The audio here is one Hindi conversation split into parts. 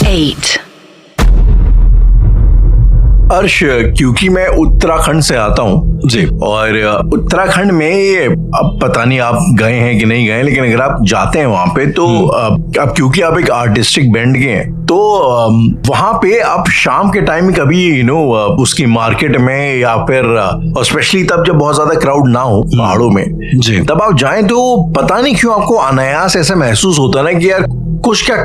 8. अर्श, क्योंकि मैं उत्तराखंड से आता हूँ जी, और उत्तराखंड में ये अब पता नहीं आप गए हैं कि नहीं गए, लेकिन अगर आप जाते हैं वहां पे तो अब क्योंकि आप एक आर्टिस्टिक बैंड के हैं तो वहां पे आप शाम के टाइम में कभी उसकी मार्केट में या फिर स्पेशली तब जब बहुत ज्यादा क्राउड ना हो पहाड़ों में जी। तब आप जाएं तो पता नहीं क्यों आपको अनायास ऐसा महसूस होता ना कि यार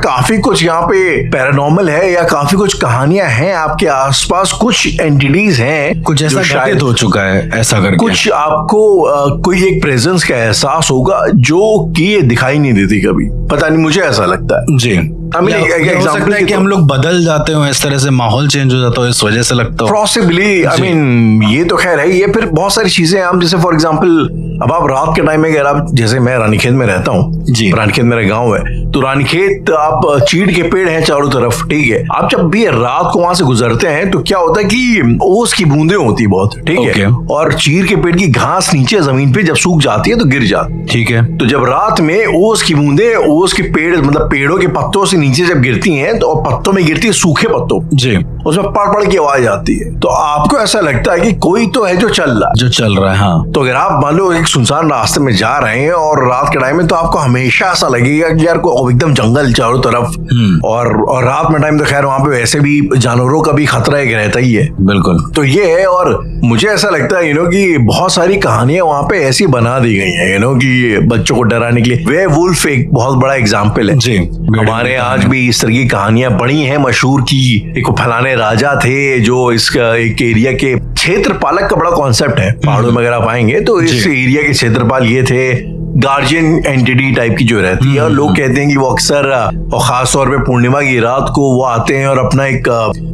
काफी कुछ यहाँ पे पैरानॉर्मल है या काफी कुछ कहानियां हैं आपके आसपास, कुछ एंटिटीज हैं, कुछ ऐसा घटित हो चुका है ऐसा करके कुछ आपको कोई एक प्रेजेंस का एहसास होगा जो कि ये दिखाई नहीं देती कभी। पता नहीं, मुझे ऐसा लगता है। जी, हो सकता है कि हम लोग बदल जाते हो, इस तरह से माहौल चेंज हो जाता हो, इस वजह से लगता हो पॉसिबली। आई मीन ये तो खैर है, ये फिर बहुत सारी चीजें हम जैसे फॉर एग्जांपल अब आप रात के टाइम में अगर आप, जैसे मैं रानीखेत में रहता हूँ जी, रानीखेत मेरा गांव है, तो रानीखेत आप चीड़ के पेड़ हैं चारों तरफ, ठीक है। आप जब भी रात को वहां से गुजरते हैं तो क्या होता है कि ओस की बूंदें होती बहुत, ठीक है, और चीड़ के पेड़ की घास नीचे जमीन पे जब सूख जाती है तो गिर जाती, ठीक है। तो जब रात में ओस की बूंदें ओस के पेड़ मतलब पेड़ों के पत्तों से नीचे जब गिरती हैं तो पत्तों में गिरती है, सूखे पत्तों जी, उसमें पड़ की आवाज आती है, तो आपको ऐसा लगता है कि कोई तो है जो चल रहा है। हाँ, तो अगर आप मान लो एक सुनसान रास्ते में जा रहे हैं और रात के टाइम में, तो आपको हमेशा ऐसा लगेगा कि यार को एकदम जंगल चारों तरफ, और रात में टाइम तो खैर वहां पे वैसे भी जानवरों का भी खतरा एक रहता ही है, बिल्कुल। तो ये है, और मुझे ऐसा लगता है कि बहुत सारी कहानियां वहां पे ऐसी बना दी गई हैं कि बच्चों को डराने के लिए। वेयरवुल्फ एक बहुत बड़ा एग्जाम्पल है जी, हमारे आज भी इस तरह की कहानियां बड़ी हैं मशहूर की। एक फलाने राजा थे जो इसका एक एरिया के क्षेत्रपालक का बड़ा कॉन्सेप्ट है पहाड़ों में, अगर आप आएंगे तो इस एरिया के क्षेत्रपाल ये थे, गार्जियन एंटिटी टाइप की जो रहती है, और लोग कहते हैं कि वो अक्सर और खास तौर पे पूर्णिमा की रात को वो आते हैं और अपना एक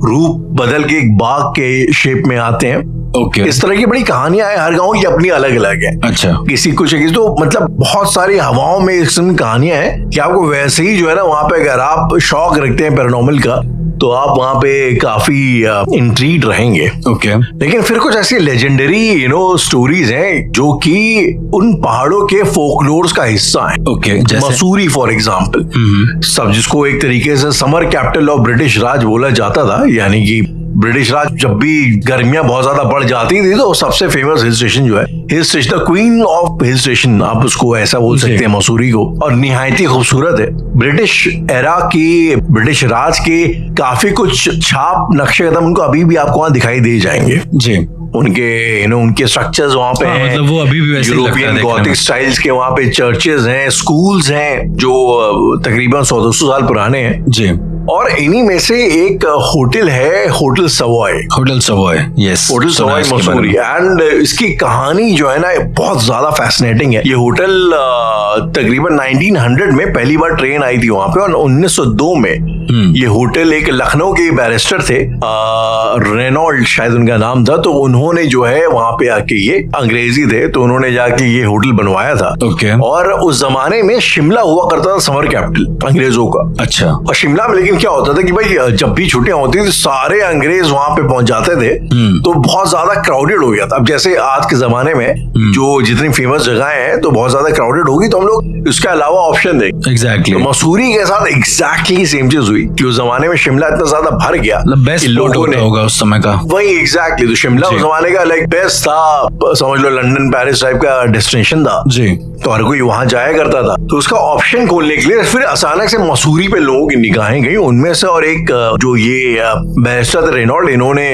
रूप बदल के एक बाघ के शेप में आते हैं। ओके, इस तरह की बड़ी कहानियां हैं, हर गांव की अपनी अलग अलग है। अच्छा, किसी कुछ तो मतलब बहुत सारी हवाओं में इस कहानियां हैं कि आपको वैसे ही जो है ना वहां पे अगर आप शौक रखते हैं पैरानॉर्मल का तो आप वहां पे काफी इंट्रीग्ड रहेंगे। ओके, लेकिन फिर कुछ ऐसी लेजेंडरी स्टोरीज हैं जो कि उन पहाड़ों के फोकलोर्स का हिस्सा है। ओके, मसूरी फॉर एग्जाम्पल, सब जिसको एक तरीके से समर कैपिटल ऑफ ब्रिटिश राज बोला जाता था, यानी कि ब्रिटिश राज जब भी गर्मियां बहुत ज्यादा बढ़ जाती थी तो सबसे फेमस हिल स्टेशन जो है, hill station queen of hill station, आप उसको ऐसा बोल सकते हैं मसूरी को, और निहायती खूबसूरत है। ब्रिटिश एरा की, ब्रिटिश राज के काफी कुछ छाप नक्शे कदम उनको अभी भी आपको वहां दिखाई दे जाएंगे जी। उनके उनके स्ट्रक्चर्स वहां पे हैं, मतलब वो अभी भी वैसे यूरोपियन गॉथिक स्टाइल्स के वहां पे चर्चेज हैं, स्कूल्स हैं जो तकरीबन 100-200 साल पुराने हैं जी। और इन्हीं में से एक होटल है, hotel Savoy, yes, hotel Savoy Mussoorie, and इसकी कहानी जो है ना बहुत ज्यादा फैसिनेटिंग है। ये होटल तकरीबन 1900 में पहली बार ट्रेन आई थी वहां पे, और 1902 में ये होटल एक लखनऊ के बैरिस्टर थे, रेनॉल्ड शायद उनका नाम था, तो उन्होंने जो है वहां पे आके, ये अंग्रेजी थे तो उन्होंने जाके ये होटल बनवाया था। ओके, और उस जमाने में शिमला हुआ करता था समर कैपिटल अंग्रेजों का। अच्छा, और शिमला में लेकिन क्या होता था कि भाई जब भी छुट्टियां होती थी सारे अंग्रेज वहां पे पहुंच जाते थे, तो बहुत ज्यादा क्राउडेड हो गया था। अब जैसे आज के जमाने में जो जितनी फेमस जगह हैं तो बहुत ज्यादा क्राउडेड होगी, तो हम लोग उसके अलावा ऑप्शन देंगे। एग्जैक्टली, तो मसूरी के साथ एग्जैक्टली सेम चीज हुई कि उस जमाने में शिमला इतना ज्यादा भर गया, बेस्ट लोगों ने होगा उस समय का, वही एग्जैक्टली। तो शिमला उस जमाने का लाइक बेस्ट था, समझ लो लंदन पेरिस टाइप का डेस्टिनेशन था जी, तो हर कोई वहां जाया करता था। तो उसका ऑप्शन खोलने के लिए फिर अचानक से मसूरी पे लोगों की निगाहें गई, उनमें से और एक जो ये बैरिस्टर थे रेनॉल्ड, इन्होंने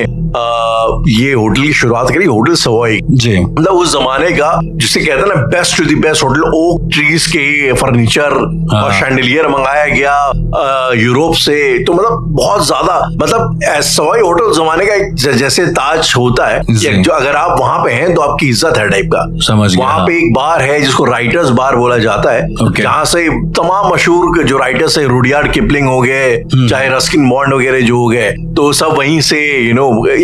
ये होटल की शुरुआत करी, होटल सवॉय जी। मतलब उस जमाने का जिसे कहते हैं ना best to the best hotel, oak trees के फर्नीचर और शैंडलियर मंगाया गया यूरोप से, तो मतलब बहुत ज्यादा, मतलब सवॉय होटल जमाने का एक जैसे ताज होता है, जो अगर आप वहां पे हैं तो आपकी इज्जत है टाइप का। समझ गया। वहां पे एक बार है जिसको राइटर्स बार बोला जाता है, जहाँ से तमाम मशहूर जो राइटर्स है, रुडयार्ड किपलिंग हो गए, चाहे रस्किन बॉन्ड वगैरह जो हो गए, तो सब वहीं से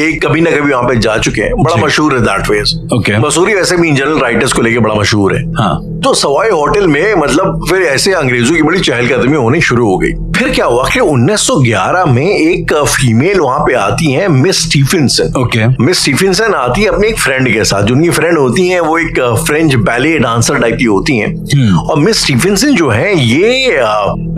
एक कभी ना कभी वहां पे जा चुके हैं। बड़ा मशहूर है दैट फेस। मसूरी वैसे भी इन जनरल राइटर्स को लेके बड़ा मशहूर है। हाँ, तो सवाई होटल में मतलब फिर ऐसे अंग्रेजों की बड़ी चहलकदमी होनी शुरू हो गई। फिर क्या हुआ कि 1911 में एक फीमेल वहां पे आती है, मिस स्टीफेंसन। मिस स्टीफेंसन आती है अपने एक फ्रेंड के साथ, जो उनकी फ्रेंड होती है वो एक फ्रेंच बैले डांसर टाइप की होती हैं। और मिस स्टीफेंसन जो है ये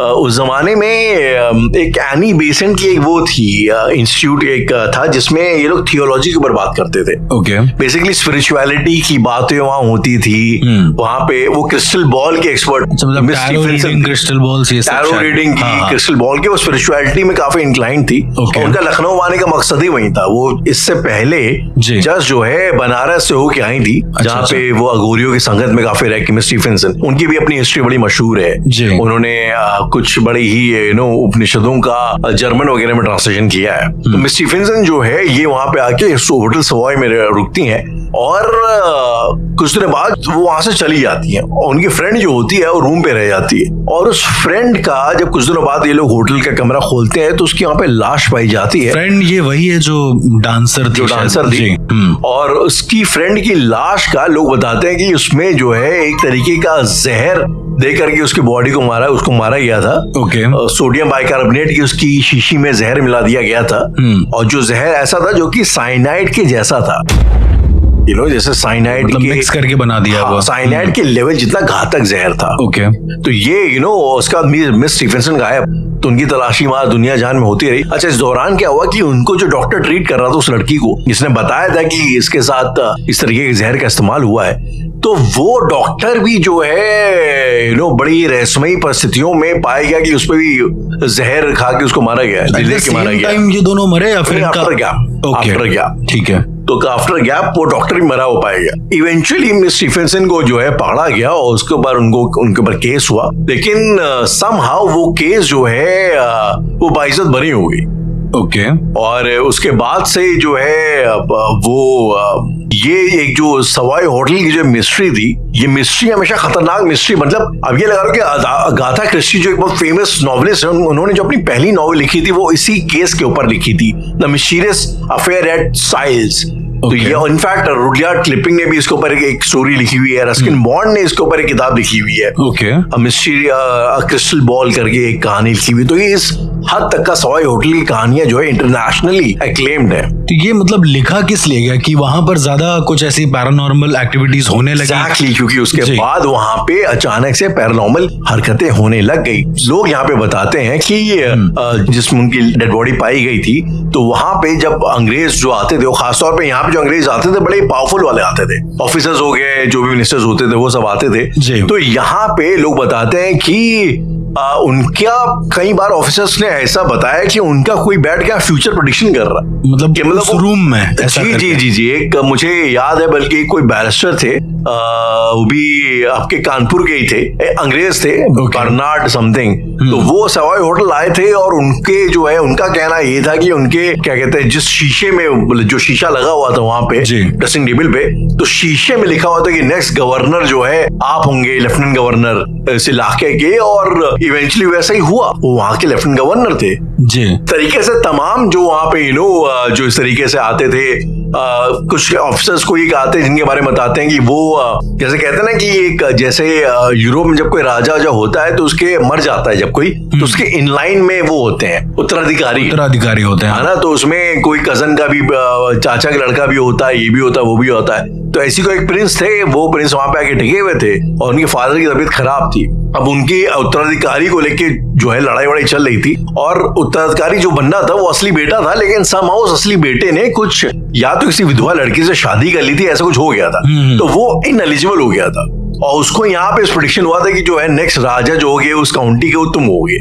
उस जमाने में एक एनी बेसेंट की एक वो थी इंस्टीट्यूट एक था जिसमें ये लोग थियोलॉजी के ऊपर बात करते थे। ओके, बेसिकली स्पिरिचुअलिटी की बातें वहाँ होती थी। वहाँ पे वो क्रिस्टल बॉल के expert, crystal ball, tarot reading की, क्रिस्टल बॉल के, वो स्पिरिचुअलिटी में काफी इंक्लाइन थी। उनका लखनऊ आने का मकसद ही वही था। वो इससे पहले जस्ट जो है बनारस से होके आई थी, जहाँ पे वो अघोरियों की संगत में काफी रह के मिस स्टीफेंसन, उनकी भी अपनी हिस्ट्री बड़ी मशहूर है। उन्होंने कुछ बड़ी ही उपनिषदों का जर्मन वगैरह में ट्रांसलेशन किया है। तो मिस स्टीफेंसन जो है ये वहां पे आके होटल सवॉय में रुकती हैं और कुछ दिन बाद वो वहां से चली जाती हैं और उनकी फ्रेंड जो होती है वो रूम पे रह जाती है। और उस फ्रेंड का जब कुछ दिनों बाद ये लोग होटल का कमरा खोलते हैं तो उसकी वहां पे लाश पाई जाती है। फ्रेंड ये वही है जो डांसर थी। और उसकी फ्रेंड की लाश का लोग बताते हैं कि उसमें जो है एक तरीके का जहर दे करके उसकी बॉडी को उसको मारा गया था। सोडियम बाइकार्बोनेट की उसकी शीशी में जहर मिला दिया गया था और जो जहर ऐसा था जो कि साइनाइड के जैसा था। जैसे साइनाइड मतलब मिक्स करके बना दिया। हाँ, साइनाइड के लेवल जितना घातक जहर था। तो ये उसका मिस स्टीफेंसन गायब, तो उनकी तलाशी वहां दुनिया जान में होती रही। अच्छा, इस दौरान क्या हुआ कि उनको जो डॉक्टर ट्रीट कर रहा था उस लड़की को, जिसने बताया था कि इसके साथ इस तरीके के जहर का इस्तेमाल हुआ है, तो वो डॉक्टर भी जो है बड़ी रहस्यमयी परिस्थितियों में पाया गया कि उस पर भी जहर खा के उसको मारा गया, मारा गया। ये दोनों मरे या फिर आफ्टर गैप? ठीक है। तो आफ्टर गैप वो डॉक्टर भी मरा हो पाएगा। इवेंचुअली मिस स्टीफेंसन को जो है पकड़ा गया और उसके बाद उनके ऊपर केस हुआ, लेकिन समहाउ वो केस जो है वो बाइज्जत बरी हो गई। और उसके बाद से जो है वो ये एक जो सवाई होटल की जो मिस्ट्री थी, ये मिस्ट्री हमेशा खतरनाक मिस्ट्री, मतलब अब ये लगा लो कि अगाथा क्रिस्टी जो एक बहुत फेमस नॉवेलिस्ट है, उन्होंने जो अपनी पहली नॉवेल लिखी थी वो इसी केस के ऊपर लिखी थी, the mysterious affair at Styles. तो ये इनफैक्ट रुडयार्ड किपलिंग ने भी इसके ऊपर एक स्टोरी लिखी हुई है, रस्किन बॉन्ड ने इसके ऊपर एक किताब लिखी हुई है, मिस्ट्री क्रिस्टल बॉल करके एक कहानी लिखी हुई। तो ये इस हद तक का सवाई होटल की कहानियां जो है इंटरनेशनली एक्लेम्ड है। तो ये मतलब लिखा किस लिए गया कि वहां पर ज्यादा कुछ ऐसी पैरानॉर्मल एक्टिविटीज होने लगी? Exactly, क्योंकि उसके बाद वहां पे अचानक से पैरानॉर्मल हरकतें होने लग गई। लोग यहाँ पे बताते हैं कि जिसमें उनकी डेड बॉडी पाई गई थी, तो वहां पे जब अंग्रेज जो आते थे, वो खासतौर पे यहाँ पे जो अंग्रेज आते थे बड़े पावरफुल वाले आते थे, ऑफिसर्स हो गए, जो भी मिनिस्टर्स होते थे वो सब आते थे। तो यहाँ पे लोग बताते हैं कि उनका कई बार ऑफिसर्स ने ऐसा बताया कि उनका कोई बैठ के फ्यूचर प्रेडिक्शन कर रहा, मतलब उस रूम में। जी, एक मुझे याद है, बल्कि कोई बैरिस्टर थे, वो भी आपके कानपुर के ही थे, अंग्रेज थे, बर्नार्ड समथिंग। तो वो सवाई होटल आए थे और उनके जो है उनका कहना ये था कि उनके क्या कहते हैं, जिस शीशे में जो शीशा लगा हुआ था वहां पे ड्रेसिंग टेबल पे, तो शीशे में लिखा हुआ था कि नेक्स्ट गवर्नर जो है आप होंगे, लेफ्टिनेंट गवर्नर इस इलाके के। और इवेंचुअली वैसा ही हुआ, वो वहां के लेफ्टिनेंट गवर्नर थे जी। तरीके से तमाम जो वहां पे जो इस तरीके से आते थे, कुछ ऑफिसर्स को ये कहते हैं जिनके बारे में बताते हैं कि वो जैसे कहते हैं ना कि एक जैसे यूरोप में जब कोई राजा जो होता है तो उसके मर जाता है जब कोई, तो उसके इनलाइन में वो होते हैं उत्तराधिकारी होते हैं, है ना। तो उसमें कोई कजन का भी, चाचा का लड़का भी होता है, ये भी होता है, वो भी होता है। तो ऐसी कोई एक प्रिंस थे, वो प्रिंस वहां पे आके टिके हुए थे और उनके फादर की तबीयत खराब थी। अब उनकी उत्तराधिकारी को लेके जो है लड़ाई वड़ाई चल रही थी और उत्तराधिकारी जो बनना था वो असली बेटा था, लेकिन समहाउ उस असली बेटे ने कुछ या तो किसी विधवा लड़की से शादी कर ली थी, ऐसा कुछ हो गया था, तो वो इनएलिजिबल हो गया था। और उसको यहाँ पे प्रेडिक्शन हुआ था कि जो है नेक्स्ट राजा जो होगे उस काउंटी के, वो तुम होगे।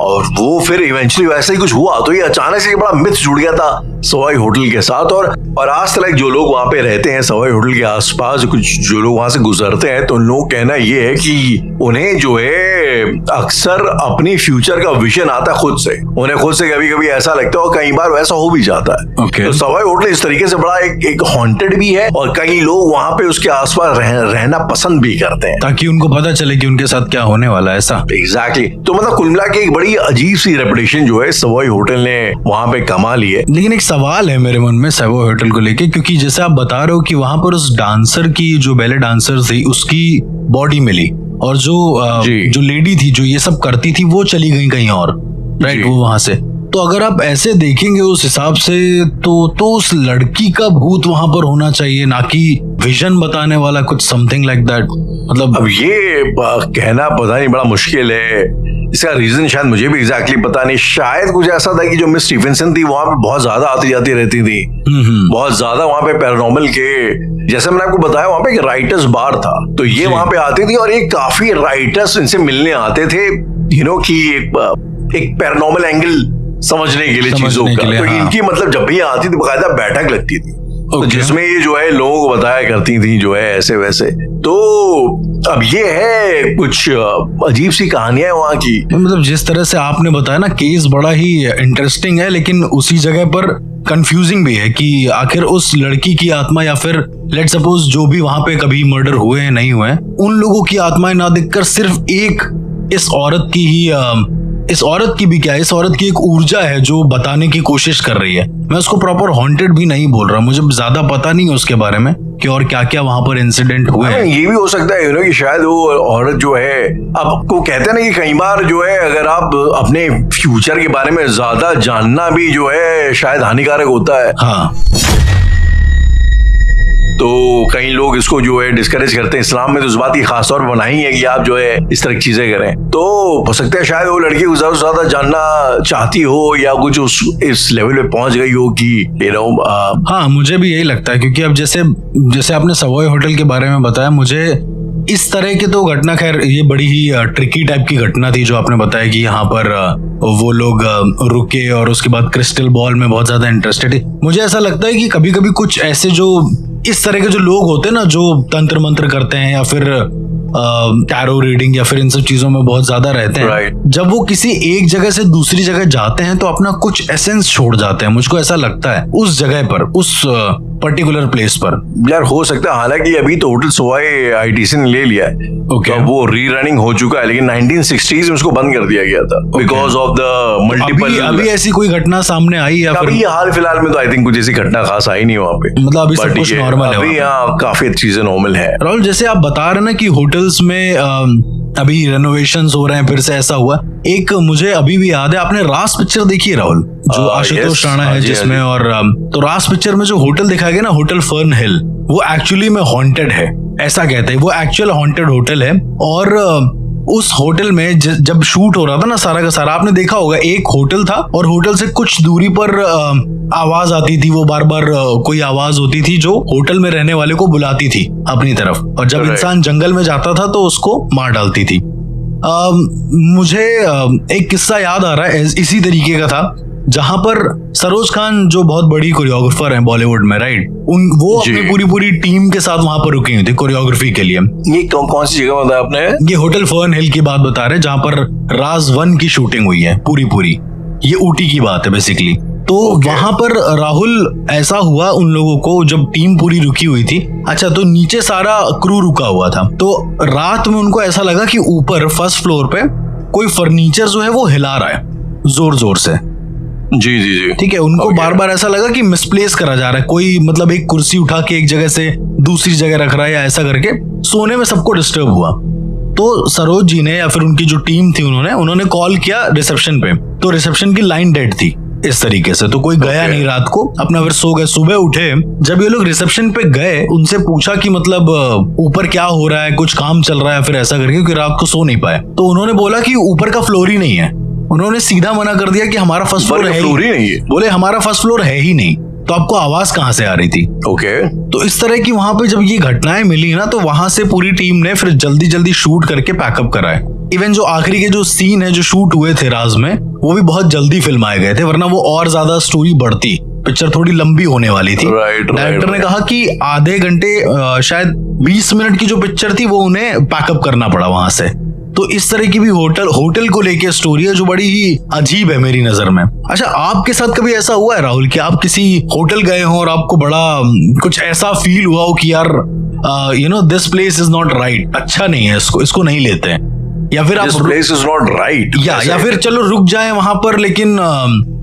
और वो फिर इवेंचुअली वैसा ही कुछ हुआ। तो ये अचानक से बड़ा मिथ जुड़ गया था सवाई होटल के साथ। और आज तक जो लोग वहां पे रहते हैं सवाई होटल के आसपास, कुछ जो लोग वहां से गुजरते हैं, तो उन लोगों का कहना ये है कि उन्हें जो है अक्सर अपनी फ्यूचर का विजन आता है खुद से। उन्हें खुद से कभी कभी ऐसा लगता है और कई बार वैसा हो भी जाता है। तो सवाई होटल इस तरीके से बड़ा एक हॉन्टेड भी है और कई लोग वहां पे उसके आसपास रहना पसंद भी करते हैं, ताकि उनको पता चले कि उनके साथ क्या होने वाला है। ऐसा एग्जैक्टली। तो मतलब कुल मिला के एक बड़ी अजीब सी रेपुटेशन जो है सवाई होटल ने वहां पे कमा ली है। लेकिन एक सवाल है मेरे मन में सवाई होटल को लेके, क्योंकि जैसे आप बता रहे हो कि वहां पर उस डांसर की, जो बैले डांसर थी, उसकी बॉडी मिली और जो लेडी थी जो ये सब करती थी वो चली गई कहीं और, राइट, वो वहां से। तो अगर आप ऐसे देखेंगे उस हिसाब से तो उस लड़की का भूत वहां पर होना चाहिए, ना कि विजन बताने वाला कुछ समथिंग लाइक दैट। मतलब अब ये कहना पता नहीं, बड़ा मुश्किल है इसका रीजन शायद मुझे भी एग्जैक्टली पता नहीं, शायद कुछ ऐसा था कि जो मिस स्टीफेंसन थी वहां पे बहुत ज्यादा आती जाती रहती थी, बहुत ज्यादा वहां पे पैरानॉर्मल के, जैसे मैंने आपको बताया वहां पे एक राइटर्स बार था, तो ये वहां पे आती थी और ये काफी राइटर्स इनसे मिलने आते थे, यू नो कि एक पैरानॉर्मल एंगल समझने के लिए चीजों का, तो इनकी मतलब जब भी आती थी बकायदा बैठक लगती थी, तो जिसमें ये जो है लोगों को बताया करती थी जो है ऐसे वैसे। तो अब ये है कुछ अजीब सी कहानियां वहां की। मतलब जिस तरह से आपने बताया ना, केस बड़ा ही इंटरेस्टिंग है, लेकिन उसी जगह पर कंफ्यूजिंग भी है कि आखिर उस लड़की की आत्मा या फिर लेट सपोज जो भी वहां पे कभी मर्डर हुए हैं नहीं हुए हैं, उन लोगों की आत्माएं ना दिखकर सिर्फ एक इस औरत की ही इस औरत की भी क्या है, इस औरत की एक ऊर्जा है जो बताने की कोशिश कर रही है। मैं उसको प्रॉपर हॉन्टेड भी नहीं बोल रहा, मुझे ज्यादा पता नहीं है उसके बारे में कि और क्या क्या वहां पर इंसिडेंट हुए हैं। ये भी हो सकता है, यू नो, कि शायद वो औरत जो है, अब को कहते हैं ना कि कई बार जो है अगर आप अपने फ्यूचर के बारे में ज्यादा जानना भी जो है शायद हानिकारक होता है। हाँ, तो कई लोग इसको जो है डिस्करेज करते हैं। इस्लाम में तो इस बात की खास तौर पर मनाही है कि आप जो है इस तरह की चीजें करें। तो हो सकता है शायद वो लड़की को ज्यादा से ज्यादा जानना चाहती हो या कुछ इस लेवल पे पहुंच गई हो कि यू नो। हाँ, मुझे भी यही लगता है, क्योंकि अब जैसे आपने सवॉय होटल के बारे में बताया, मुझे इस तरह की तो घटना, खैर ये बड़ी ही ट्रिकी टाइप की घटना थी जो आपने बताया कि यहाँ पर वो लोग रुके और उसके बाद क्रिस्टल बॉल में बहुत ज्यादा इंटरेस्टेड है। मुझे ऐसा लगता है कि कभी कभी कुछ ऐसे जो इस तरह के जो लोग होते हैं ना, जो तंत्र मंत्र करते हैं या फिर टैरो रीडिंग या फिर इन सब चीजों में बहुत ज्यादा रहते हैं, right. जब वो किसी एक जगह से दूसरी जगह जाते हैं तो अपना कुछ एसेंस छोड़ जाते हैं। मुझको ऐसा लगता है उस जगह पर, उस पर्टिकुलर प्लेस पर। यार हो सकता है, हालांकि अभी तो होटल सवाई आईटीसी ने ले लिया है, Okay. तो वो री रनिंग हो चुका है, लेकिन 1960s में उसको बंद कर दिया गया था बिकॉज ऑफ द मल्टीपल। अभी ऐसी कोई घटना सामने आई या फिर अभी हाल फिलहाल में तो आई थिंक कुछ ऐसी घटना खास आई नहीं वहाँ पे, मतलब अभी सब कुछ नॉर्मल है? अभी यहाँ काफी चीजें नॉर्मल है। राहुल, जैसे आप बता रहे ना कि होटल्स में अभी रेनोवेशंस हो रहे हैं, फिर से ऐसा हुआ, एक मुझे अभी भी याद है, आपने रास पिक्चर देखी है राहुल, जो आशुतोष राणा है जिसमें, और तो रास पिक्चर में जो होटल दिखाया गया ना, होटल फर्न हिल, वो एक्चुअली में हॉन्टेड है, ऐसा कहते हैं। वो एक्चुअल हॉन्टेड होटल है, और उस होटल में जब शूट हो रहा था ना सारा का सारा, आपने देखा होगा एक होटल था और होटल से कुछ दूरी पर आवाज आती थी, वो बार बार कोई आवाज होती थी जो होटल में रहने वाले को बुलाती थी अपनी तरफ, और जब इंसान जंगल में जाता था तो उसको मार डालती थी। मुझे एक किस्सा याद आ रहा है इसी तरीके का था, जहां पर सरोज खान जो बहुत बड़ी कोरियोग्राफर हैं बॉलीवुड में, राइट, वो अपनी पूरी टीम के साथ वहां पर रुकी हुई थी कोरियोग्राफी के लिए। ये कौन सी जगह बताया आपने? ये होटल फर्न हिल की बात बता रहे हैं, जहां पर राज 1 की शूटिंग हुई है पूरी। ये ऊटी की बात है बेसिकली। तो वहां पर राहुल ऐसा हुआ उन लोगों को, जब टीम पूरी रुकी हुई थी, अच्छा, तो नीचे सारा क्रू रुका हुआ था, तो रात में उनको ऐसा लगा कि ऊपर फर्स्ट फ्लोर पे कोई फर्नीचर जो है वो हिला रहा है जोर से। जी ठीक है, उनको बार बार ऐसा लगा कि मिसप्लेस करा जा रहा है, कोई मतलब एक कुर्सी उठा के एक जगह से दूसरी जगह रख रहा है या ऐसा करके। सोने में सबको डिस्टर्ब हुआ, तो सरोज जी ने या फिर उनकी जो टीम थी उन्होंने कॉल किया रिसेप्शन पे, तो रिसेप्शन की लाइन डेड थी इस तरीके से, तो कोई गया नहीं रात को, अपना फिर सो गए। सुबह उठे, जब ये लोग रिसेप्शन पे गए, उनसे पूछा कि मतलब ऊपर क्या हो रहा है, कुछ काम चल रहा है फिर ऐसा करके, क्योंकि रात को सो नहीं पाए। तो उन्होंने बोला कि ऊपर का फ्लोर ही नहीं है। उन्होंने सीधा मना कर दिया कि हमारा फर्स्ट फ्लोर है ही नहीं। बोले हमारा फर्स्ट फ्लोर है ही नहीं, तो आपको आवाज कहां से आ रही थी? ओके। तो इस तरह की वहां पे जब ये घटनाएं मिली ना, तो वहां से पूरी टीम ने फिर जल्दी शूट करके पैकअप कराए। इवन जो आखिरी के जो सीन है जो शूट हुए थे राज में, वो भी बहुत जल्दी फिल्माए गए थे, वरना वो और ज्यादा स्टोरी बढ़ती, पिक्चर थोड़ी लंबी होने वाली थी। डायरेक्टर ने कहा कि आधे घंटे शायद 20 मिनट की जो पिक्चर थी वो उन्हें पैकअप करना पड़ा वहां से। तो इस तरह की भी होटल को लेके स्टोरी है जो बड़ी ही अजीब है मेरी नजर में। अच्छा, आपके साथ कभी ऐसा हुआ है राहुल कि आप किसी होटल गए हो और आपको बड़ा कुछ ऐसा फील हुआ हो कि यार this place is not right, अच्छा नहीं है, इसको नहीं लेते हैं, या फिर This place is not right, या फिर चलो रुक जाए वहां पर, लेकिन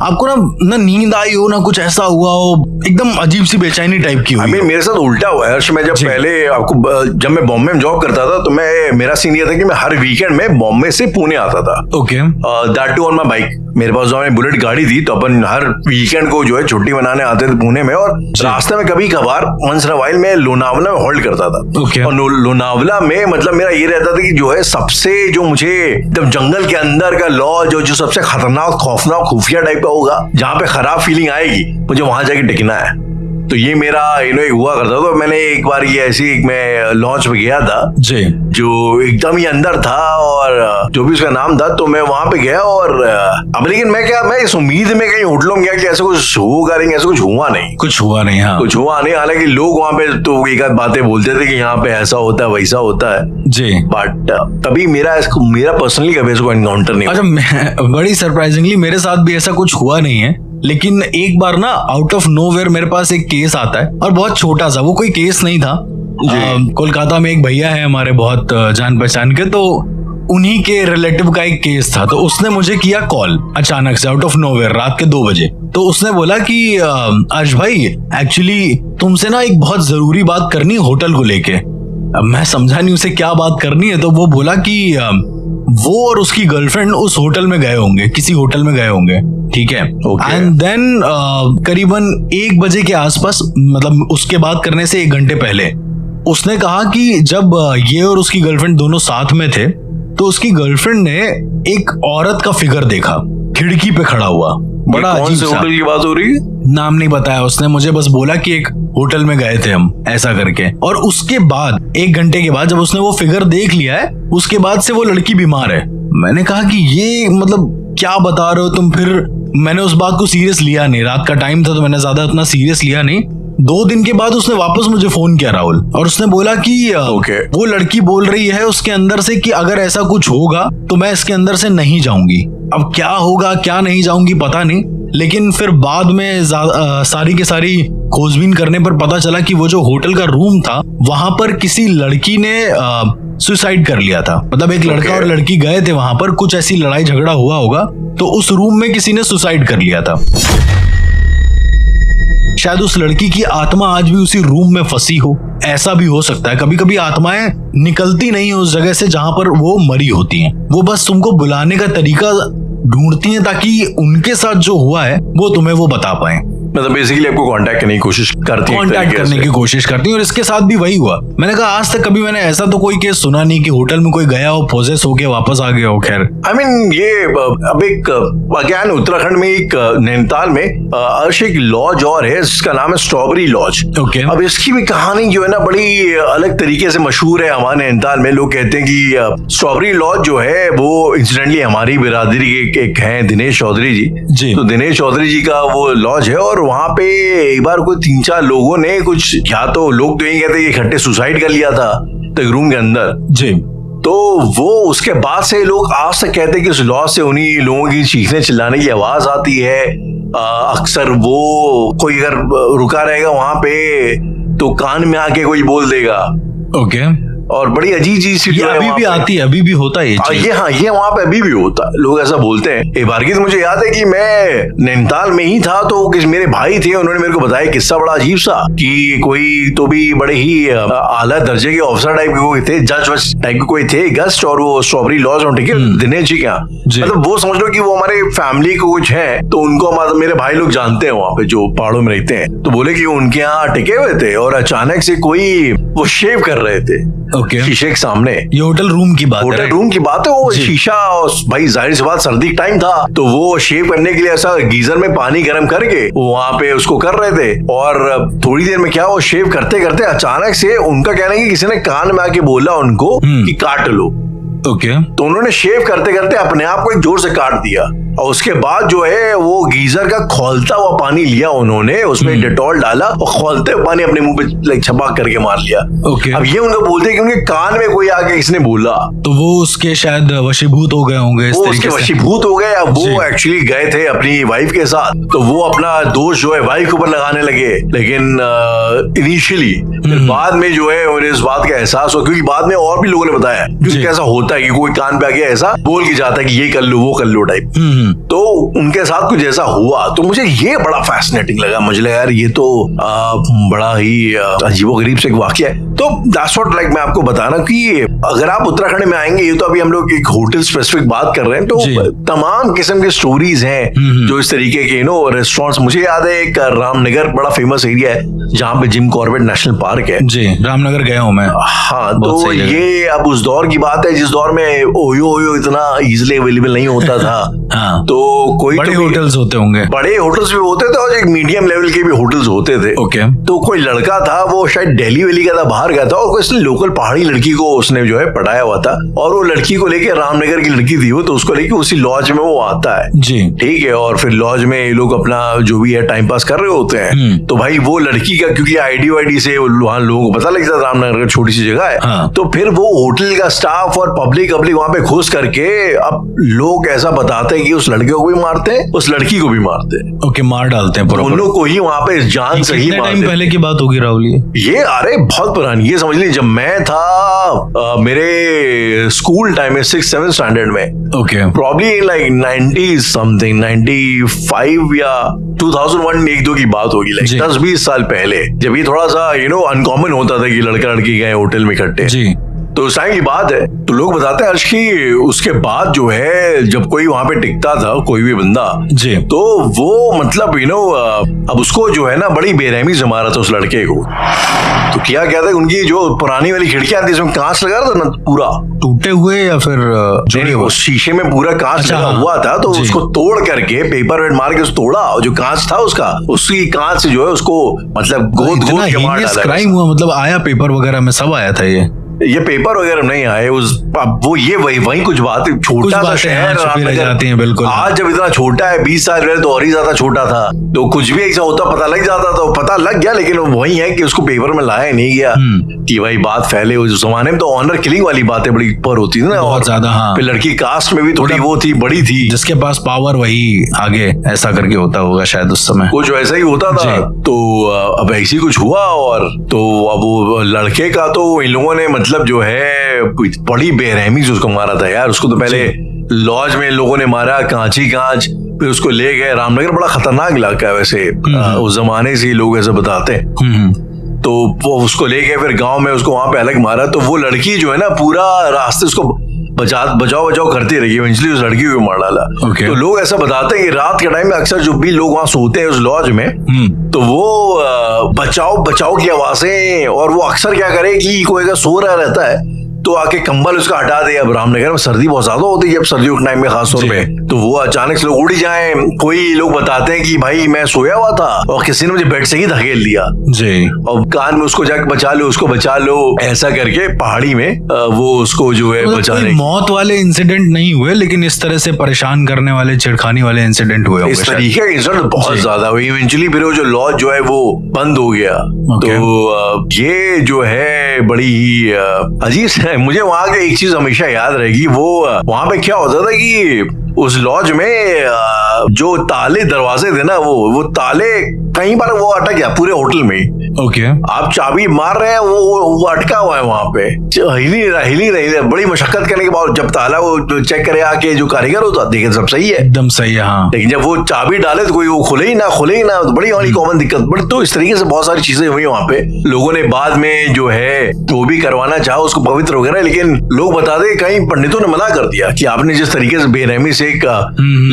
आपको ना नींद आई हो, ना कुछ ऐसा हुआ हो, एकदम अजीब सी बेचैनी टाइप की हुई? मेरे साथ उल्टा हुआ है हर्ष। मैं जब मैं बॉम्बे में जॉब करता था, तो मेरा सीन ये था कि मैं हर वीकेंड में बॉम्बे से पुणे आता था। Okay. That too on my bike. मेरे पास जो है बुलेट गाड़ी थी, तो अपन हर वीकेंड को जो है छुट्टी मनाने आते थे पुणे में, और रास्ते में कभी कभार वंस इन अ व्हाइल मैं लोनावला में होल्ड करता था। और लोनावला में मतलब मेरा ये रहता था कि जो है सबसे जो मुझे एकदम जंगल के अंदर का लॉज जो सबसे खतरनाक खौफनाक खुफिया टाइप का होगा, जहाँ पे खराब फीलिंग आएगी, मुझे वहां जाके टिकना है। तो ये मेरा एक हुआ करता था। तो मैंने एक बार ये ऐसी मैं लॉन्च पे गया था जी, जो एकदम ही अंदर था, और जो भी उसका नाम था, तो मैं वहां पे गया। और अब लेकिन मैं इस उम्मीद में कहीं होटलों में गया कि ऐसा कुछ होगा, लेकिन ऐसा कुछ हुआ नहीं। कुछ हुआ नहीं। हाँ, कुछ हुआ नहीं। हालांकि लोग वहां पे तो एक आध बातें बोलते थे कि यहाँ पे ऐसा होता है वैसा होता है जी, बट कभी मेरा पर्सनली कभी इसको एनकाउंटर नहीं। अच्छा, बड़ी सरप्राइजिंगली मेरे साथ भी ऐसा कुछ हुआ नहीं है, लेकिन एक बार ना आउट ऑफ नोवेयर मेरे पास एक केस आता है, और बहुत छोटा सा, वो कोई केस नहीं था। कोलकाता में एक भैया है हमारे बहुत जान पहचान के, तो उन्हीं के रिलेटिव का एक केस था। तो उसने मुझे किया कॉल अचानक से आउट ऑफ नोवेयर रात के 2 बजे। तो उसने बोला कि अर्श भाई, एक्चुअली तुमसे ना एक बहुत जरूरी बात करनी है होटल को लेके। अब मैं समझा नहीं उसे क्या बात करनी है। तो वो बोला कि वो और उसकी गर्लफ्रेंड उस होटल में गए होंगे, किसी होटल में गए होंगे, ठीक है। एंड देन करीबन 1 बजे के आसपास, मतलब उसके बात करने से 1 घंटे पहले, उसने कहा कि जब ये और उसकी गर्लफ्रेंड दोनों साथ में थे, तो उसकी गर्लफ्रेंड ने एक औरत का फिगर देखा खिड़की पे खड़ा हुआ। बड़ा अजीब सा। होटल की बात हो रही है? नाम नहीं बताया उसने, मुझे बस बोला कि एक होटल में गए थे हम, ऐसा करके। और उसके बाद 1 घंटे के बाद जब उसने वो फिगर देख लिया है, उसके बाद से वो लड़की बीमार है। मैंने कहा कि ये मतलब क्या बता रहे हो तुम? फिर मैंने उस बात को सीरियस लिया नहीं, रात का टाइम था तो मैंने ज्यादा उतना सीरियस लिया नहीं। 2 दिन के बाद उसने वापस मुझे फोन किया राहुल, और उसने बोला कि वो लड़की बोल रही है उसके अंदर से कि अगर ऐसा कुछ होगा तो मैं इसके अंदर से नहीं जाऊंगी। अब क्या होगा क्या नहीं जाऊंगी पता नहीं, लेकिन फिर बाद में सारी की सारी खोजबीन करने पर पता चला कि वो जो होटल का रूम था, वहां पर किसी लड़की ने सुसाइड कर लिया था। मतलब एक लड़का और लड़की गए थे वहां पर, कुछ ऐसी लड़ाई झगड़ा हुआ होगा, तो उस रूम में किसी ने सुसाइड कर लिया था। शायद उस लड़की की आत्मा आज भी उसी रूम में फंसी हो, ऐसा भी हो सकता है। कभी कभी आत्माएं निकलती नहीं है उस जगह से जहां पर वो मरी होती हैं, वो बस तुमको बुलाने का तरीका ढूंढती हैं ताकि उनके साथ जो हुआ है वो तुम्हें वो बता पाए। मतलब बेसिकली आपको कांटेक्ट करने की कोशिश करती है, कांटेक्ट करने की कोशिश करती है। और इसके साथ भी वही हुआ। मैंने कहा आज तक कभी मैंने ऐसा तो कोई केस सुना नहीं कि होटल में कोई गया हो, पोजेस होके वापस आ गया हो। खैर आई मीन ये अब एक अज्ञान उत्तराखंड में एक नैनीताल में अर्श एक लॉज और है जिसका नाम है स्ट्रॉबेरी लॉज। अब इसकी भी कहानी जो है ना बड़ी अलग तरीके से मशहूर है हमारे नैनीताल में। लोग कहते हैं कि स्ट्रॉबेरी लॉज जो है वो इंसिडेंटली हमारी बिरादरी के एक हैं दिनेश चौधरी जी। तो दिनेश चौधरी जी का वो लॉज है, और वहां पे एक बार कोई 3-4 लोगों ने कुछ, या तो लोग तो यही कहते हैं कि इकट्ठे सुसाइड कर लिया था तो एक रूम के अंदर जी। तो वो उसके बाद से लोग आज तक कहते हैं कि उस लॉज से उन्हीं लोगों की चीखने चिल्लाने की आवाज आती है। अक्सर वो कोई अगर रुका रहेगा वहां पे तो कान में आके कोई बोल देगा। और बड़ी अजीब चीज अभी भी आती है, अभी भी होता है ये वहां पे अभी भी होता है, लोग ऐसा बोलते हैं। एक बार की तो मुझे याद है कि मैं नैनीताल में ही था, तो मेरे भाई थे, उन्होंने मेरे को बताया किस्सा बड़ा अजीब सा कि कोई तो भी बड़े ही आला दर्जे के ऑफिसर टाइप के कोई थे, जज टाइप के कोई थे गेस्ट, और वो स्ट्रॉबेरी लॉज में टिके दिनेश जी क्या, मतलब वो समझ लो कि वो हमारे फैमिली को कुछ है, तो उनको मेरे भाई लोग जानते हैं वहां पे जो पहाड़ों में रहते हैं। तो बोले कि उनके यहाँ टिके हुए थे और अचानक से कोई वो शेव कर रहे थे शीशे के सामने। ये होटल रूम की बात है, होटल रूम की बात है। वो शीशा, और भाई जाहिर सी बात सर्दी का टाइम था, तो वो शेव करने के लिए ऐसा गीजर में पानी गर्म करके वहां पे उसको कर रहे थे। और थोड़ी देर में क्या वो शेव करते करते अचानक से उनका कहना है कि किसी ने कान में आके बोला उनको कि काट लो। तो उन्होंने शेव करते करते अपने आप को एक जोर से काट दिया, और उसके बाद जो है वो गीजर का खौलता हुआ पानी लिया उन्होंने, उसमें डेटॉल डाला और खौलते हुए पानी अपने मुंह पे छपाक करके मार लिया। अब ये उनको बोलते हैं कि उनके कान में कोई आके किसने बोला, तो वो उसके शायद वशीभूत हो गए होंगे। वो उसके वशीभूत हो गए। अब वो एक्चुअली गए थे अपनी वाइफ के साथ, तो वो अपना दोष जो है वाइफ के ऊपर लगाने लगे। लेकिन इनिशियली बाद में जो है उन्हें इस बात का एहसास हो, क्योंकि बाद में और भी लोगों ने बताया कि कैसा होता है कि कोई कान पे आके ऐसा बोल के जाता है कि ये कर लो वो कर लो टाइप। तो उनके साथ कुछ ऐसा हुआ, तो मुझे ये बड़ा फैसिनेटिंग लगा। मुझे लगा यार ये तो बड़ा ही अजीबोगरीब से एक वाकया है। तो दैट्स व्हाट लाइक मैं आपको बताना कि अगर आप उत्तराखंड में आएंगे, ये तो अभी हम लोग एक होटल स्पेसिफिक बात कर रहे हैं, तो तमाम किस्म के स्टोरीज हैं जो इस तरीके के रेस्टोरेंट्स। मुझे याद है एक रामनगर बड़ा फेमस एरिया है जहाँ पे जिम कॉर्बेट नेशनल पार्क है। जी, रामनगर गया हूँ मैं। हाँ, तो ये अब उस दौर की बात है जिस दौर में ओयो इतना इजिली अवेलेबल नहीं होता था। हाँ, तो कोई बड़े होटल्स होते होंगे, बड़े होटल्स भी होते थे और एक मीडियम लेवल के भी होटल्स होते थे। ओके। तो कोई लड़का था, वो शायद दिल्ली वैली का था, बाहर गया था, और कोई लोकल पहाड़ी लड़की को उसने जो है पढ़ाया हुआ था, और वो लड़की को लेके, रामनगर की लड़की थी वो, तो उसको लेके उसी लॉज में वो आता है। जी, ठीक है। और फिर लॉज में ये लोग अपना जो भी है टाइम पास कर रहे होते हैं। तो भाई वो लड़की का, क्योंकि आईडी वाईडी से वहाँ लोगों को पता लग जाता, रामनगर छोटी सी जगह है। हाँ। तो फिर वो होटल का स्टाफ और पब्लिक वहाँ पे घुस करके, अब लोग ऐसा बताते हैं कि उस लड़के को भी मारते हैं, उस लड़की को भी मारते हैं। ओके, मार डालते हैं उन लोग को ही वहाँ पे जान से ही मारते हैं। पहले की बात होगी राहुल ये अरे बहुत पुरानी, ये समझ लीजिए जब मैं था मेरे स्कूल टाइम में 6-7 स्टैंडर्ड में। ओके, प्रॉब्ली लाइक 90 समथिंग 95 या 2001 1-2 की बात होगी, लाइक 10-20 साल पहले, जब ये थोड़ा सा अनकॉमन होता था कि लड़का लड़की गए होटल में इकट्ठे। जी, तो उस टाइम की बात है। तो लोग बताते हैं अर्श की उसके बाद जो है, जब कोई वहां पे टिकता था कोई भी बंदा जी, तो वो मतलब अब उसको जो है ना बड़ी बेरहमी से मारा था उस लड़के को। तो क्या कहते हैं, उनकी जो पुरानी वाली खिड़कियां थी इसमें कांच लगा था ना, पूरा टूटे हुए या फिर नहीं, उस शीशे में पूरा कांच लगा हुआ था। तो उसको तोड़ करके पेपर वेट मार के उसको तोड़ा, और जो कांच था उसका, उसी कांच से जो है उसको मतलब गोद के मार डाला। क्राइम हुआ, मतलब आया पेपर वगैरह में सब आया था ये पेपर वगैरह नहीं आए वो ये वही कुछ बात, छोटा सा शहर जाती हैं बिल्कुल। आज जब इतना छोटा है, 20 साल पहले तो और ही ज्यादा छोटा था, तो कुछ भी ऐसा होता पता लग जाता, तो पता लग गया, लेकिन वही है कि उसको पेपर में लाया नहीं गया कि भाई बात फैले। उस जमाने में तो ऑनर किलिंग वाली बातें बड़ी पर होती थी ना, बहुत ज्यादा। हाँ, फिर लड़की कास्ट में भी थोड़ी वो थी, बड़ी थी, जिसके पास पावर वही आगे ऐसा करके होता होगा शायद उस समय, कुछ वैसा ही होता था। तो अब ऐसी कुछ हुआ, और तो अब वो लड़के का तो इन लोगों ने मतलब जो है बड़ी बेरहमी से उसको मारा था यार। उसको तो पहले लॉज में लोगों ने मारा, कांच ही कांच, फिर उसको ले गए। रामनगर बड़ा खतरनाक इलाका है वैसे, उस जमाने से लोग ऐसे बताते हैं। तो वो उसको ले गए, फिर गांव में उसको वहां पे अलग मारा। तो वो लड़की जो है ना पूरा रास्ते उसको बचाओ करती रही, इवेंचुअली उस लड़की को मार डाला। तो लोग ऐसा बताते हैं कि रात के टाइम में अक्सर जो भी लोग वहां सोते हैं उस लॉज में, तो वो बचाओ की आवाजें, और वो अक्सर क्या करे कि कोई अगर सो रहा रहता है तो आके कंबल उसका हटा दे। अब रामनगर में सर्दी बहुत ज्यादा होती है अब सर्दियों के टाइम में खास तौर पे, तो वो अचानक से लोग उड़ जाएं। कोई लोग बताते हैं कि भाई मैं सोया हुआ था और किसी ने मुझे बेड से ही धकेल दिया जी, और कान में उसको जाके उसको बचा लो, ऐसा करके पहाड़ी में वो उसको जो है बचा ले। मौत वाले इंसिडेंट नहीं हुए, लेकिन इस तरह से परेशान करने वाले, छिड़खानी वाले इंसिडेंट हुए। इस तरीके का इंसिडेंट बहुत ज्यादा हुए। इवेंचुअली फिर वो जो लॉज जो है वो बंद हो गया। तो ये जो है बड़ी ही अजीब है। मुझे वहां की एक चीज हमेशा याद रहेगी, वो वहां पे क्या होता था कि उस लॉज में जो ताले दरवाजे थे ना, वो ताले कई बार वो अटक गया पूरे होटल में। ओके, आप चाबी मार रहे हैं, वो अटका हुआ है वहां पे, हिल ही रही। बड़ी मशक्कत करने के बाद जब ताला वो चेक करे आके जो कारीगर होता, देखे सब सही है, एकदम सही है। हाँ, लेकिन जब वो चाबी डाले तो कोई वो खुले ही ना, तो बड़ी वाली कॉमन दिक्कत। बट तो इस तरीके से बहुत सारी चीजें हुई वहां पे। लोगों ने बाद में जो है वो भी करवाना चाहा उसको पवित्र वगैरह, लेकिन लोग बताते कई पंडितों ने मना कर दिया कि आपने जिस तरीके से बेरहमी से एक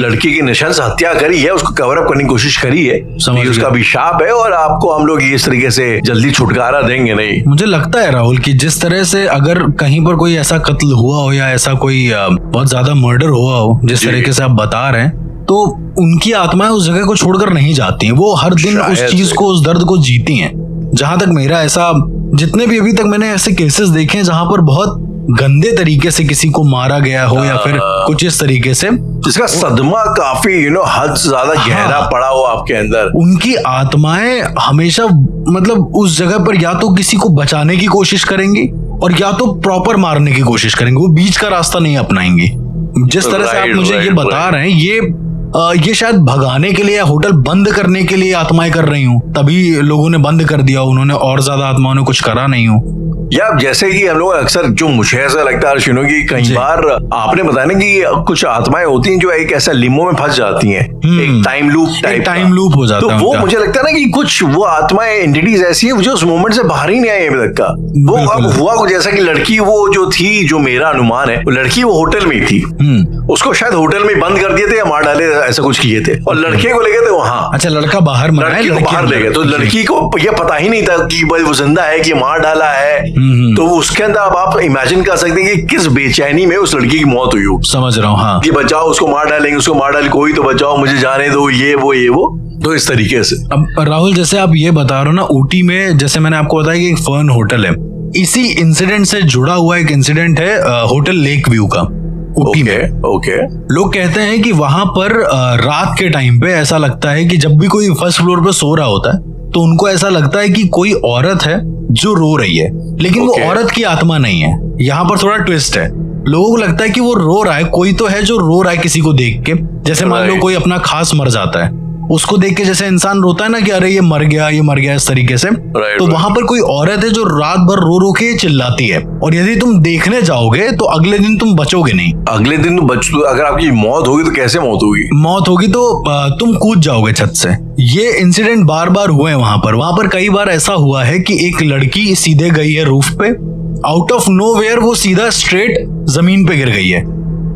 लड़की की नृशंस हत्या करी है, उसको कवर अप करने की कोशिश करी है, उसका भी शाप है, और आपको हम लोग इस तरीके से जल्दी छुटकारा देंगे नहीं। मुझे लगता है राहुल कि जिस तरह से अगर कहीं पर कोई ऐसा कत्ल हुआ हो या ऐसा कोई बहुत ज्यादा मर्डर हुआ हो जिस तरीके से आप बता रहे हैं, तो उनकी आत्माएं उस जगह को छोड़कर नहीं जाती हैं। वो हर दिन उस चीज को, उस दर्द को जीती हैं। जहां तक मेरा ऐसा, जितने भी अभी तक मैंने ऐसे केसेस देखे हैं जहां पर बहुत गंदे तरीके से किसी को मारा गया हो या फिर कुछ इस तरीके से, जिसका सदमा काफी हद से ज्यादा गहरा पड़ा हो आपके अंदर, उनकी आत्माएं हमेशा मतलब उस जगह पर या तो किसी को बचाने की कोशिश करेंगी और या तो प्रॉपर मारने की कोशिश करेंगे। वो बीच का रास्ता नहीं अपनाएंगी। जिस तरह से आप मुझे ये बता रहे हैं, ये ये शायद भगाने के लिए या होटल बंद करने के लिए आत्माएं कर रही हूँ, तभी लोगों ने बंद कर दिया, उन्होंने और ज्यादा आत्माओं ने कुछ करा नहीं हो। या जैसे कि हम लोग अक्सर, जो मुझे ऐसा लगता है अर्जुन, कि कई बार आपने बताया ना कि कुछ आत्माएं होती हैं जो एक ऐसा लिम्बो में फंस जाती हैं, एक टाइम लूप हो जाता है। तो वो मुझे लगता है ना कि कुछ वो आत्माएं, एंटिटीज ऐसी हैं जो उस मोमेंट से बाहर ही नहीं आई अभी तक का। वो अब हुआ जैसा कि लड़की वो जो थी, जो मेरा अनुमान है, वो लड़की वो होटल में थी, उसको शायद होटल में बंद कर दिए थे या मार डाले, ऐसा कुछ किए थे, और लड़के को ले गए थे वहां। अच्छा, लड़का बाहर मरा है, लड़की को बाहर ले गए, तो लड़की को यह पता ही नहीं था कि भाई वो जिंदा है कि मार डाला है। तो उसके अंदर अब आप इमेजिन कर सकते हैं कि किस बेचैनी में उस लड़की की मौत हुई हो। समझ रहा हूँ, हाँ, कि बचाओ, उसको मार डालेंगे, उसको मार डाले, कोई तो बचाओ, मुझे जाने दो, ये वो तो इस तरीके से। अब राहुल, जैसे आप ये बता रहे हो ना, ऊटी में जैसे मैंने आपको बताया कि एक फर्न होटल है, इसी इंसिडेंट से जुड़ा हुआ एक इंसिडेंट है होटल लेक व्यू का, ऊटी में। लोग कहते हैं कि वहां पर रात के टाइम पे ऐसा लगता है कि जब भी कोई फर्स्ट फ्लोर पे सो रहा होता है तो उनको ऐसा लगता है कि कोई औरत है जो रो रही है, लेकिन वो औरत की आत्मा नहीं है। यहाँ पर थोड़ा ट्विस्ट है, लोगों को लगता है कि वो रो रहा है, कोई तो है जो रो रहा है किसी को देख के। जैसे मान लो कोई अपना खास मर जाता है, उसको देख के जैसे इंसान रोता है ना कि अरे ये मर गया, इस तरीके से। तो वहां पर कोई औरत है जो रात भर रो रो के चिल्लाती है, और यदि तुम देखने जाओगे तो अगले दिन तुम बचोगे नहीं। अगले दिन अगर आपकी मौत होगी तो कैसे मौत होगी? मौत होगी तो तुम कूद जाओगे छत से। ये इंसिडेंट बार बार हुए हैं वहां पर कई बार ऐसा हुआ है कि एक लड़की सीधे गई है रूफ पे, आउट ऑफ नोवेयर वो सीधा स्ट्रेट जमीन पे गिर गई है,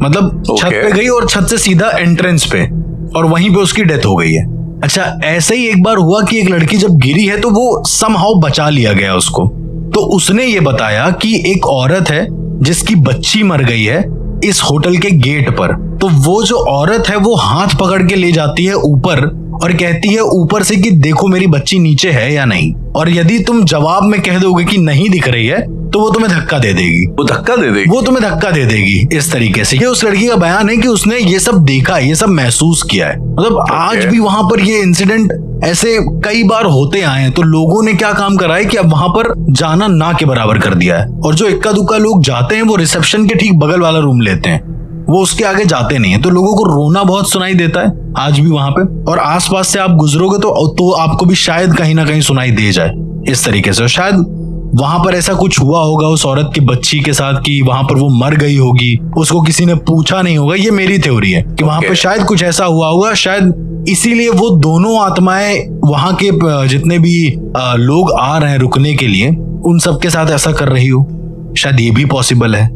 मतलब छत पे गई और छत से सीधा एंट्रेंस पे, और वहीं पे उसकी डेथ हो गई है। अच्छा, ऐसे ही एक बार हुआ कि एक लड़की जब गिरी है तो वो समहाउ बचा लिया गया उसको। तो उसने ये बताया कि एक औरत है जिसकी बच्ची मर गई है इस होटल के गेट पर। तो वो जो औरत है वो हाथ पकड़ के ले जाती है ऊपर और कहती है ऊपर से कि देखो मेरी बच्ची नीचे है या नहीं, और यदि तुम जवाब में कह दोगे कि नहीं दिख रही है तो वो तुम्हें धक्का दे देगी। वो तुम्हें धक्का दे देगी इस तरीके से। ये उस लड़की का बयान है कि उसने ये सब देखा है, ये सब महसूस किया है। मतलब आज भी वहां पर ये इंसिडेंट ऐसे कई बार होते आए हैं। तो लोगों ने क्या काम करा है कि अब वहां पर जाना ना के बराबर कर दिया है, और जो इक्का दुक्का लोग जाते हैं वो रिसेप्शन के ठीक बगल वाला रूम लेते हैं, वो उसके आगे जाते नहीं है। तो लोगों को रोना बहुत सुनाई देता है आज भी वहां पे, और आसपास से आप गुजरोगे तो आपको भी शायद कहीं ना कहीं सुनाई दे जाए इस तरीके से। शायद वहां पर ऐसा कुछ हुआ होगा उस औरत की बच्ची के साथ कि वहां पर वो मर गई होगी, उसको किसी ने पूछा नहीं होगा। ये मेरी थ्योरी है कि वहां पर शायद कुछ ऐसा हुआ होगा, शायद इसीलिए वो दोनों आत्माएं वहां के जितने भी लोग आ रहे हैं रुकने के लिए, उन सबके साथ ऐसा कर रही हो। शायद ये भी पॉसिबल है।